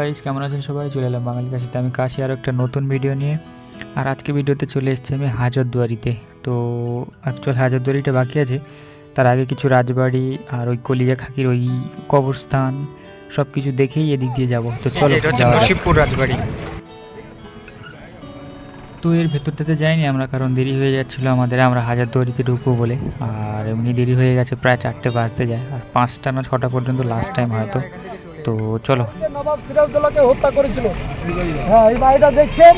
Guys, কেমন আছেন সবাই? চলে এলাম বাঙালির কাছে। আমি কাশি আর একটা নতুন ভিডিও নিয়ে। আর আজকে ভিডিওতে চলে এসেছি আমি হাজারদুয়ারিতে। তো অ্যাকচুয়াল হাজারদুয়ারিটা বাকি আছে, তার আগে কিছু রাজবাড়ি আর ওই কলিজা খাকির ওই কবরস্থান সব কিছু দেখেই এদিক দিয়ে যাব। তো চলো, নসিবপুর রাজবাড়ি। তো এর ভেতরটাতে যাইনি আমরা, কারণ দেরি হয়ে যাচ্ছিলো আমাদের। আমরা হাজারদুয়ারিতে ঢুকবো বলে, আর এমনি দেরি হয়ে গেছে, প্রায় 4টে বাজতে যায়। আর 5টা না 6টা পর্যন্ত লাস্ট টাইম হয়তো। তো চলো। নবাব সিরাজদৌল্লাকে হত্যা করেছিল। হ্যাঁ, এই বাড়িটা দেখছেন,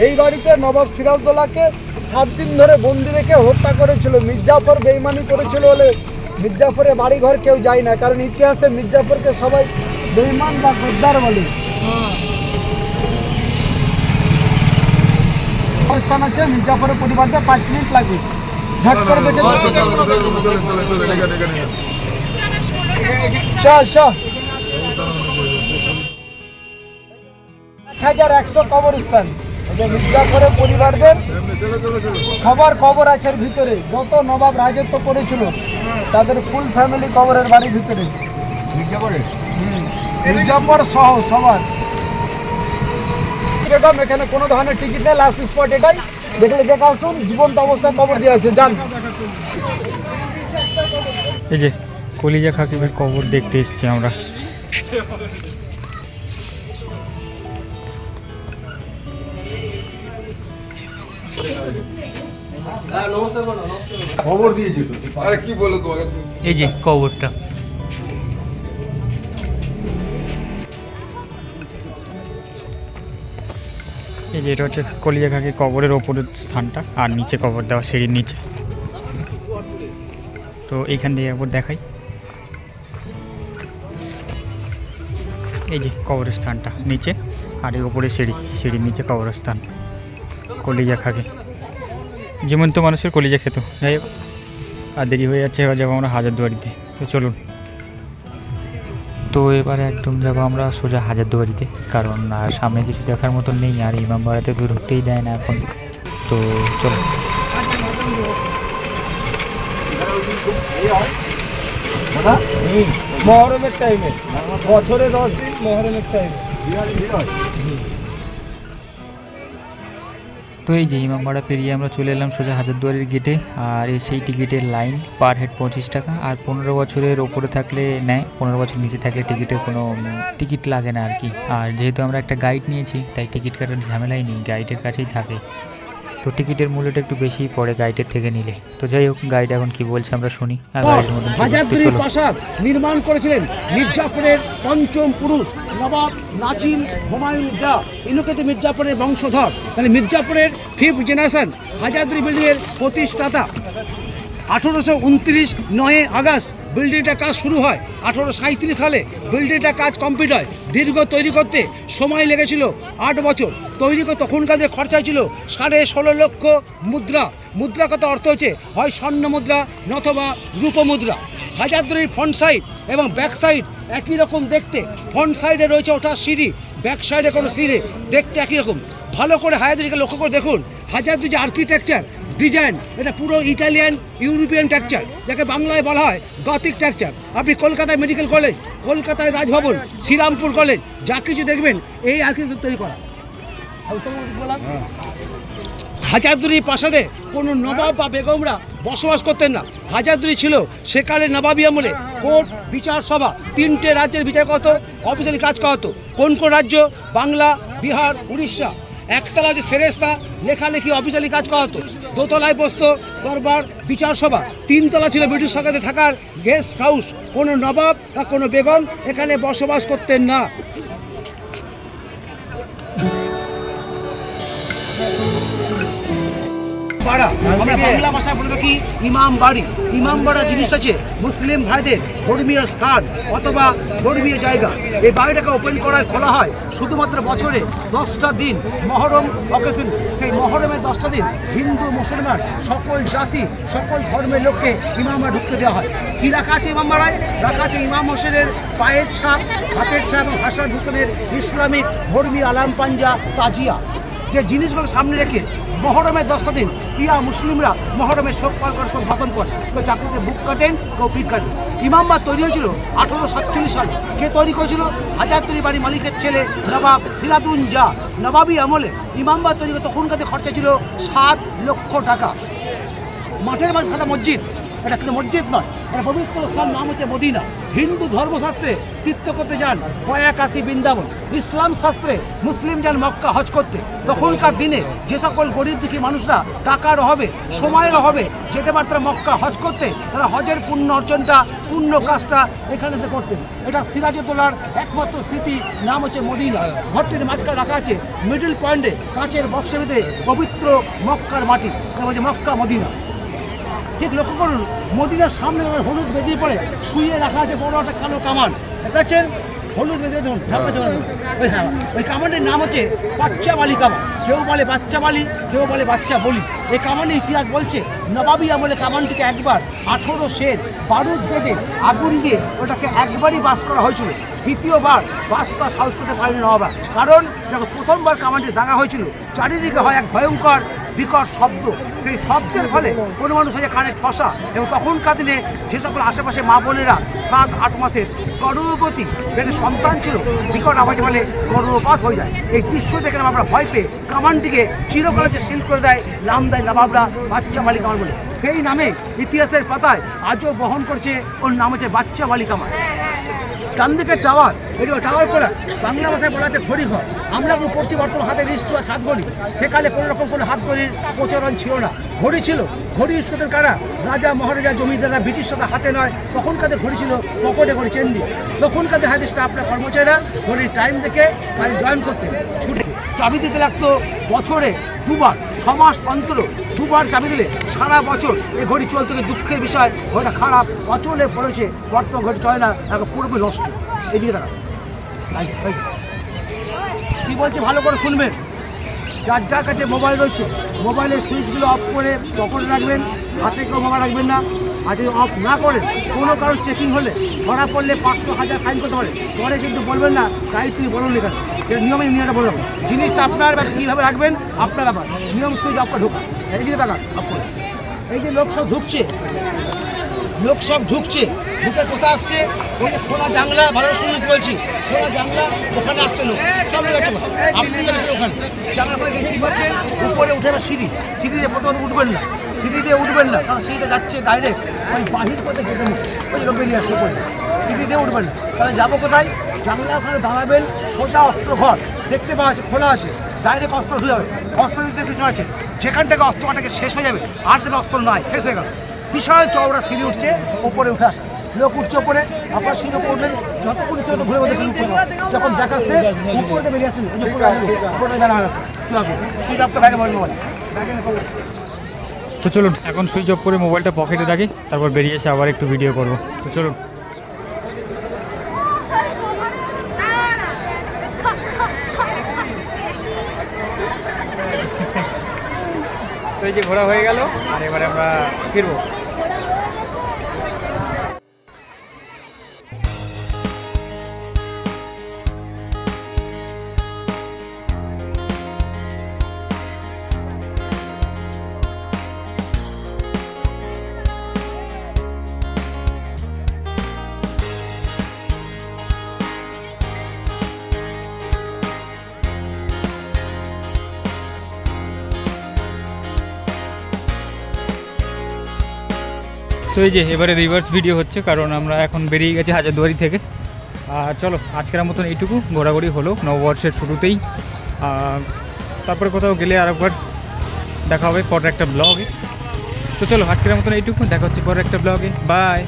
এই বাড়িতে নবাব সিরাজদৌল্লাকে 7 দিন ধরে বন্দি রেখে হত্যা করেছিল। মির্জাফর বেইমানি করেছিল বলে মির্জাফরের বাড়িঘর কেউ যায় না, কারণ ইতিহাসে মির্জাফরকে সবাই বেইমান বা গদ্দার বলে। অবস্থান আছে মির্জাফরের পরিবারতে 5 মিনিট লাগবে, ঝট করে দেখে চল 1100 কবরস্থান। মির্জাফরের পরিবারদের সবার কবর আছে এর ভিতরে। যত নবাব রাজত্ব করেছিল তাদের ফুল ফ্যামিলি কবরের বাড়ির ভিতরে। মির্জাফর সহ সবার। এখানে কোনো ধরনের টিকিট নেই, লাস্ট স্পট এটাই। দেখলে দেখে আসুন, জীবন্ত অবস্থায় কবর দিয়ে আছে। যান। এই যে কলিজা খাকিমের কবর দেখতে এসেছি আমরা। খবর দিয়েছি তো। আরে কি বলো তোমাকে? এই যে কবরটা। এই যে এটা হচ্ছে কলিজা খাকির কবরের ওপরের স্থানটা, আর নিচে কবর দেওয়া সিঁড়ির নিচে। তো এইখান দিয়ে একবার দেখাই, এই যে কবরের স্থানটা নিচে, আর এই ওপরে সিঁড়ির নিচে কবরস্থান। কলিজা খাকি জীবন্ত মানুষের কলিজা খেত। যাই হোক, আর দেরি হয়ে যাচ্ছে, এবার যাবো আমরা হাজারদুয়ারিতে। তো চলুন। তো এবারে একদম যাবো আমরা সোজা হাজারদুয়ারিতে, কারণ আর সামনে কিছু দেখার মতন নেই, আর ইমামবাড়াতে তো ঢুকতেই দেয় না এখন। তো চলো। মহরমের টাইমে, বছরে 10 দিন মহরমের টাইমে। তো এই যে ইমামবাড়া পেরিয়ে আমরা চলে এলাম সোজা হাজারদুয়ারির গেটে। আর সেই টিকিটের লাইন পার হেড 25 টাকা। আর 15 বছরের ওপরে থাকলে নেয়, 15 বছর নিচে থাকলে টিকিটের কোনো টিকিট লাগে না আর কি। আর যেহেতু আমরা একটা গাইড নিয়েছি, তাই টিকিট কাটার ঝামেলাই নেই, গাইডের কাছেই থাকে। তো টিকিটের মূল্যটা একটু বেশি পড়ে গাইডের থেকে নিলে। তো যাই হোক, গাইড এখন কি বলছে আমরা শুনি। হাজারদুয়ারি প্রাসাদ নির্মাণ করেছিলেন মির্জাফরের পঞ্চম পুরুষ নবাব নাজির হুমায়ুন শাহ। ইনুকে তো মির্জাফরের বংশধর, তাহলে মির্জাফরের 5th জেনারেশন হাজারদুয়ারি বিল্ডিংয়ের প্রতিষ্ঠাতা। 1829 9 আগস্ট বিল্ডিংটার কাজ শুরু হয়। 1837 সালে বিল্ডিংটার কাজ কমপ্লিট হয়। দীর্ঘ তৈরি করতে সময় লেগেছিল 8 বছর। তৈরি করে তখনকার খরচা ছিল 16.5 লক্ষ মুদ্রা। মুদ্রা কত অর্থ হচ্ছে হয় স্বর্ণ মুদ্রা নথবা রূপ মুদ্রা। হাজারদুয়ারির ফ্রন্ট সাইড এবং ব্যাক সাইড একই রকম দেখতে। ফ্রন্ট সাইডে রয়েছে ওঠার সিঁড়ি, ব্যাক সাইডে কোনো সিঁড়ি, দেখতে একই রকম। ভালো করে হাজারদুয়ারিকে লক্ষ্য করে দেখুন। হাজারদুয়ারি যে আর্কিটেকচার ডিজাইন, এটা পুরো ইটালিয়ান ইউরোপিয়ান টেক্সচার, যাকে বাংলায় বলা হয় গথিক টেক্সচার। আপনি কলকাতায় মেডিকেল কলেজ, কলকাতায় রাজভবন, শ্রীরামপুর কলেজ, যা কিছু দেখবেন এই আর্কিটেকচার তৈরি করা। হাজারদুয়ারি প্রাসাদে কোনো নবাব বা বেগমরা বসবাস করতেন না। হাজারদুয়ারি ছিল সেকালে নবাবী আমলে কোর্ট, বিচার সভা। 3টে রাজ্যের বিচার করা হতো, অফিসিয়ালি কাজ করা হতো। কোন কোন রাজ্য? বাংলা, বিহার, উড়িষ্যা। একতলা হচ্ছে সেরেস্তা, লেখালেখি অফিসিয়ালি কাজ করা হতো। দোতলায় বসত দরবার, বিচার সভা। 3 তলা ছিল ব্রিটিশ সরকারে থাকার গেস্ট হাউস। কোনো নবাব বা কোনো বেগম এখানে বসবাস করতেন না। আমরা বাংলা ভাষায় বলে থাকি ইমামবাড়ি। ইমামবাড়া জিনিসটা হচ্ছে মুসলিম ভাইদের ধর্মীয় স্থান অথবা ধর্মীয় জায়গা। এই বাড়িটাকে ওপেন খোলা হয় শুধুমাত্র বছরে 10টা দিন, মহরম অকেশন। সেই মহরমের 10টা দিন হিন্দু মুসলমান সকল জাতি সকল ধর্মের লোককে ইমামবাড়া ঢুকতে দেওয়া হয়। কী রাখা আছে ইমামবাড়ায়? রাখা আছে ইমাম হোসেনের পায়ের ছাপ, হাতের ছাপ এবং হাসান হোসেনের ইসলামিক ধর্মীয় আলাম পাঞ্জা তাজিয়া। যে জিনিসগুলো সামনে রেখে মহরমের 10টা দিন সিয়া মুসলিমরা মহরমের শোক পালন করে, শোক পালন করে, কেউ চাকরিতে বুক কাটেন, কেউ পিক কাটেন। ইমামবাড় তৈরি হয়েছিল 1847 সালে। কে তৈরি করেছিল? হাজারতলি বাড়ি মালিকের ছেলে নবাব হিরাতুন জাহ নবাবী আমলে ইমামবাড় তৈরি করে তখনকার খরচা ছিল 7 লক্ষ টাকা। মাঠের মাঝে সাদা মসজিদ, এটা কিন্তু মসজিদ নয়, এটা পবিত্র স্থান, নাম হচ্ছে মদিনা। হিন্দু ধর্মশাস্ত্রে তীর্থ করতে যান কয়াকাশি বৃন্দাবন, ইসলাম শাস্ত্রে মুসলিম যান মক্কা হজ করতে। তখনকার দিনে যে সকল গরিব দুঃখী মানুষরা টাকার অভাবে, সময়ের অভাবে যেতে পারত মক্কা হজ করতে, তারা হজের পুণ্য অর্জনটা, পুণ্য কাজটা এখানে এসে করতেন। এটা সিরাজউদ্দৌলার একমাত্র স্মৃতি, নাম হচ্ছে মদিনা। ঘরটির মাঝখানে রাখা আছে মিডল পয়েন্টে কাঁচের বক্সের ভিতরে পবিত্র মক্কার মাটি, এটা হচ্ছে মক্কা মদিনা। ঠিক লক্ষ্য করুন, মদিনার সামনে হলুদ বেদিয়ে পড়ে শুয়ে রাখা আছে বড় একটা কালো কামান, দেখছেন? হলুদ বেদিয়ে দেখুন, ওই কামানটির নাম হচ্ছে বাচ্চা বালি কামান। কেউ বলে বাচ্চা বালি, কেউ বলে বাচ্চা বলি। এই কামানের ইতিহাস বলছে নবাবী আমলে কামানটিকে একবার 18 সের বারুদ বেঁধে আগুন দিয়ে ওটাকে একবারই বাস করা হয়েছিল। দ্বিতীয়বার বাস করা সাহস করতে পারেনি নবাবরা, কারণ যখন প্রথমবার কামানটি দাঙ্গা হয়েছিল চারিদিকে হয় এক ভয়ঙ্কর বিকট শব্দ। সেই শব্দের ফলে কোনো মানুষ হয়ে কানে ঠসা, এবং তখনকার দিনে যে সকল আশেপাশে মা বোনেরা 7-8 মাসের গর্ভবতী পেটে সন্তান ছিল, বিকট আওয়াজে বলে গর্ভপাত হয়ে যায়। এই দৃশ্য দেখে আমরা ভয় পেয়ে কামানটিকে চিরকালে যে সিল করে দেয়, নাম দেয় নবাবরা বাচ্চা বালি কামান বলে। সেই নামে ইতিহাসের পাতায় আজও বহন করছে, ওর নাম হচ্ছে বাচ্চা বালি কামান। ডান দিকে টাওয়ার, এটা টাওয়ার করা, বাংলা ভাষায় বলা আছে ঘড়িঘর। আমরা এখন পড়ছি বর্তমান হাতে রিস্ট আছে হাত ঘড়ি। সেকালে কোনো রকম কোনো হাত ঘড়ির প্রচলন ছিল না, ঘড়ি ছিল। ঘড়ি ইউজ করতেন কারা? রাজা মহারাজা জমিদাররা, ব্রিটিশ সাথে হাতে নয়। তখনকার ঘড়ি ছিল পকেটে ঘড়ি, চেন দিয়ে। তখনকার হাতে স্টাফরা, কর্মচারীরা ঘড়ির টাইম দেখে কাজে জয়েন করতেন। ছুটে চাবি দিতে লাগতো বছরে 2 বার, 6 মাস অন্তর 2 বার চাবি দিলে সারা বছর এই ঘড়ি চলতে। দুঃখের বিষয়, ঘড়িটা খারাপ অচলে পড়েছে, বর্তমান ঘড়ি চলে না, এখন পুরোপুরি নষ্ট। এদিকে দাঁড়া, কী বলছে ভালো করে শুনবেন। যার যার কাছে মোবাইল রয়েছে, মোবাইলের সুইচগুলো অফ করে পকেটে রাখবেন, হাতে কেউ মোবাইল রাখবেন না। আর যদি অফ না করেন, কোনো কারণ চেকিং হলে ধরা পড়লে 500-1000 ফাইন করতে পারে। পরে কিন্তু বলবেন না তাই তুই বলুন এখানে, নিয়মটা বলবেন। জিনিসটা আপনার কীভাবে রাখবেন আপনার আবার নিয়ম সুইচ অফ করে ঢুকুন। এই দিকে তাকান, অফ করে। এই যে লোক সব ঢুকছে, ঢুকে কোথায় আসছে? ওই যে খোলা জানলা, ভালো শুনে বলছি, খোলা জানলা, ওখানে আসছে লোক। সব লোক আছে, আপনি ওখানে জানলা করে দেখতে পাচ্ছেন। উপরে উঠে না সিঁড়ি দিয়ে প্রথমত উঠবেন না, কারণ সিঁড়িতে যাচ্ছে ডাইরেক্ট ওই বাহির করতে গেটে মুখ, ওই লোক বেরিয়ে আসছে উপরে। সিঁড়ি দিয়ে উঠবেন না, তাহলে যাবো কোথায়? জানলা ওখানে দাঁড়াবেন, সোজা অস্ত্র ঘর দেখতে পাওয়া আছে, খোলা আছে, ডাইরেক্ট অস্ত্র ঢুকে যাবে। অস্ত্র দিতে কিছু আছে, যেখান থেকে অস্ত্র কাটাকে শেষ হয়ে যাবে, আর দেবে অস্ত্র নয়, শেষ হয়ে গেল। বিশাল চওড়া সিঁড়ি উঠছে, ওপরে উঠে আসে লোক, উঠছে ওপরে। আপনার সিঁড়ি পড়বেন, যতক্ষণ ইচ্ছে ঘুরে দেখুন, যখন দেখাচ্ছে উপরে বেরিয়ে আসেন, চলে আসুন। সুইচ অফ ব্যাগে মোবাইল তো চলুন এখন সুইচ অফ করে মোবাইলটা পকেটে রাখি, তারপর বেরিয়ে এসে আবার একটু ভিডিও করবো। তো চলুন। তো এই যে ঘোরা হয়ে গেল, আর এবারে আমরা ফিরবো। তো এই যে এবারে রিভার্স ভিডিও হচ্ছে, কারণ আমরা এখন বেরিয়ে গেছি হাজারদুয়ারি থেকে। আর চলো আজকের মতন এইটুকু ঘোরাঘুরি হলো নববর্ষের শুরুতেই। তারপরে কোথাও গেলে আরেকবার দেখা হবে পরের একটা ব্লগে। তো চলো আজকের মতন এইটুকু, দেখা হচ্ছে পরের একটা ব্লগে। বাই।